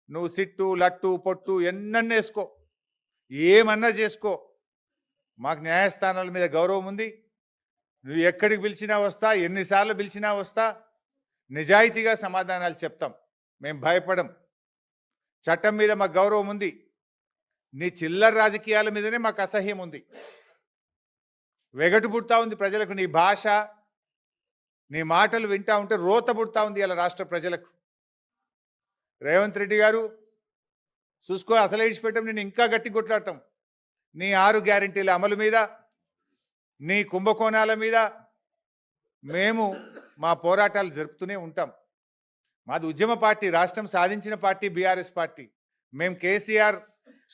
నువ్వు సిట్టు లట్టు పొట్టు ఎన్నన్నా వేసుకో, ఏమన్నా చేసుకో, మాకు న్యాయస్థానాల మీద గౌరవం ఉంది. నువ్వు ఎక్కడికి పిలిచినా వస్తా, ఎన్నిసార్లు పిలిచినా వస్తా, నిజాయితీగా సమాధానాలు చెప్తాం. మేము భయపడం. చట్టం మీద మాకు గౌరవం ఉంది. నీ చిల్లర రాజకీయాల మీదనే మాకు అసహ్యం ఉంది. వెగటు పుడతా ఉంది ప్రజలకు. నీ భాష, నీ మాటలు వింటా ఉంటే రోత పుడతా ఉంది ఇలా రాష్ట్ర ప్రజలకు. రేవంత్ రెడ్డి గారు చూసుకో, అసలే ఇచ్చిపెట్టాం, నేను ఇంకా గట్టి కొట్లాడతాం. నీ 6 గ్యారెంటీల అమలు మీద, నీ కుంభకోణాల మీద మేము మా పోరాటాలు జరుపుతూనే ఉంటాం. మాది ఉద్యమ పార్టీ, రాష్ట్రం సాధించిన పార్టీ బీఆర్ఎస్ పార్టీ. మేము కేసీఆర్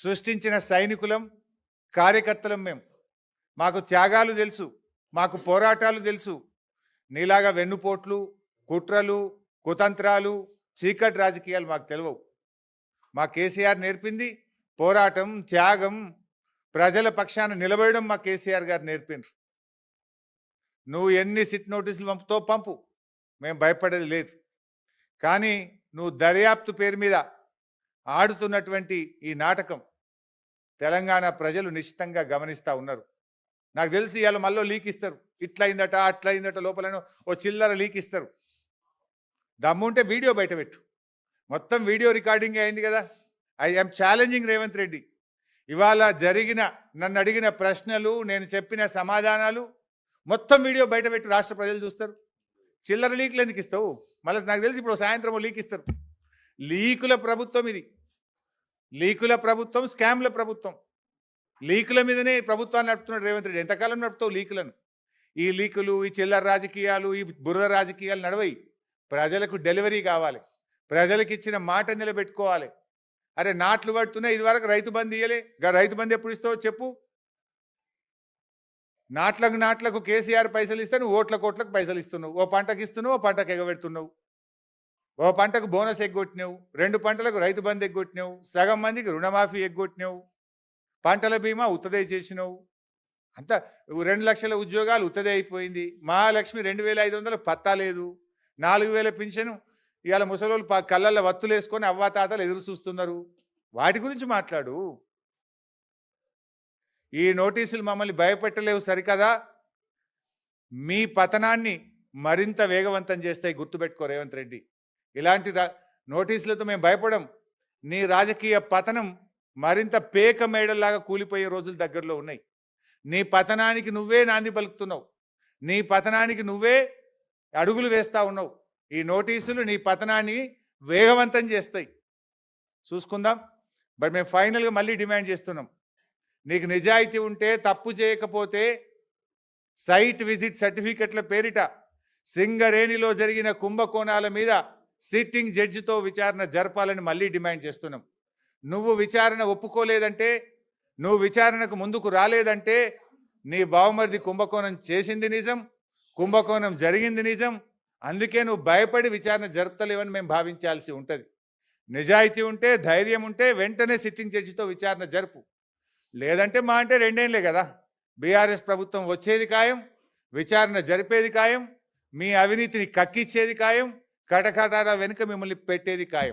సృష్టించిన సైనికులం, కార్యకర్తలం. మాకు త్యాగాలు తెలుసు, మాకు పోరాటాలు తెలుసు. నీలాగా వెన్నుపోట్లు, కుట్రలు, కుతంత్రాలు, చీకటి రాజకీయాలు మాకు తెలియవు. మా కేసీఆర్ నేర్పింది పోరాటం, త్యాగం, ప్రజల పక్షాన నిలబడడం మా కేసీఆర్ గారు నేర్పినారు. నువ్వు ఎన్ని సిట్ నోటీసులు పంపుతో పంపు, మేము భయపడేది లేదు. కానీ నువ్వు దర్యాప్తు పేరు మీద ఆడుతున్నటువంటి ఈ నాటకం తెలంగాణ ప్రజలు నిశ్చితంగా గమనిస్తూ ఉన్నారు. నాకు తెలిసి ఇవాళ మళ్ళీ లీక్ ఇస్తారు, ఇట్లయిందట అట్లయిందట, లోపలను ఓ చిల్లర లీక్ ఇస్తారు. దమ్ముంటే వీడియో బయట పెట్టు. మొత్తం వీడియో రికార్డింగ్ అయింది కదా. I am challenging Revanth Reddy. ఇవాళ జరిగిన, నన్ను అడిగిన ప్రశ్నలు, నేను చెప్పిన సమాధానాలు మొత్తం వీడియో బయట పెట్టు, రాష్ట్ర ప్రజలు చూస్తారు. చిల్లర లీకులు ఎందుకు ఇస్తావు? మళ్ళీ నాకు తెలిసి ఇప్పుడు సాయంత్రం లీక్ ఇస్తారు. లీకుల ప్రభుత్వం ఇది. లీకుల ప్రభుత్వం, స్కామ్ల ప్రభుత్వం. లీకుల మీదనే ప్రభుత్వాన్ని నడుపుతున్నాడు రేవంత్ రెడ్డి. ఎంతకాలం నడుపుతావు లీకులను? ఈ లీకులు, ఈ చిల్లర రాజకీయాలు, ఈ బురద రాజకీయాలు నడవయి. ప్రజలకు డెలివరీ కావాలి, ప్రజలకు ఇచ్చిన మాట నిలబెట్టుకోవాలి. అరే నాట్లు పడుతున్నాయి, ఇదివరకు రైతు బంధు ఇయ్యలే, రైతు బంధు ఎప్పుడు ఇస్తావో చెప్పు. నాట్లకు కేసీఆర్ పైసలు ఇస్తే నువ్వు ఓట్లకు పైసలు ఇస్తున్నావు. ఓ పంటకు ఇస్తున్నావు, ఓ పంటకు ఎగబెడుతున్నావు. ఓ పంటకు బోనస్ ఎగ్గొట్టినావు, 2 పంటలకు రైతు బంధు ఎగ్గొట్టినావు, సగం మందికి రుణమాఫీ ఎగ్గొట్టినావు, పంటల బీమా ఉత్తదే చేసినావు. అంతా 2 లక్షల ఉద్యోగాలు ఉత్తదే అయిపోయింది. మహాలక్ష్మి 2500 పత్తా లేదు. 4000 పింఛను ఇవాళ ముసలోళ్ళు కళ్ళల్లో వత్తులు వేసుకొని అవ్వాతాతలు ఎదురు చూస్తున్నారు. వాటి గురించి మాట్లాడు. ఈ నోటీసులు మమ్మల్ని భయపెట్టలేవు సరికదా, మీ పతనాన్ని మరింత వేగవంతం చేస్తాయి. గుర్తుపెట్టుకో రేవంత్ రెడ్డి. ఇలాంటి నోటీసులతో మేము భయపడం. నీ రాజకీయ పతనం మరింత పేక మేడల్లాగా కూలిపోయే రోజులు దగ్గరలో ఉన్నాయి. నీ పతనానికి నువ్వే నాంది పలుకుతున్నావు. నీ పతనానికి నువ్వే అడుగులు వేస్తూ ఉన్నావు. ఈ నోటీసులు నీ పతనాన్ని వేగవంతం చేస్తాయి. చూసుకుందాం. బట్ మేము ఫైనల్గా మళ్ళీ డిమాండ్ చేస్తున్నాం, నీకు నిజాయితీ ఉంటే, తప్పు చేయకపోతే సైట్ విజిట్ సర్టిఫికెట్ల పేరిట సింగరేణిలో జరిగిన కుంభకోణాల మీద సిట్టింగ్ జడ్జితో విచారణ జరపాలని మళ్ళీ డిమాండ్ చేస్తున్నాం. నువ్వు విచారణ ఒప్పుకోలేదంటే, నువ్వు విచారణకు ముందుకు రాలేదంటే, నీ బావమరిది కుంభకోణం చేసింది నిజం, కుంభకోణం జరిగింది నిజం. అందుకే నువ్వు భయపడి విచారణ జరుపుతలేవని మేము భావించాల్సి ఉంటుంది. నిజాయితీ ఉంటే, ధైర్యం ఉంటే వెంటనే సిట్టింగ్ జడ్జితో విచారణ జరుపు. లేదంటే మా అంటే 2 ఏళ్ళే కదా, బీఆర్ఎస్ ప్రభుత్వం వచ్చేది ఖాయం, విచారణ జరిపేది ఖాయం, మీ అవినీతిని కక్కిచ్చేది ఖాయం, కటకటాల వెనుక మిమ్మల్ని పెట్టేది ఖాయం.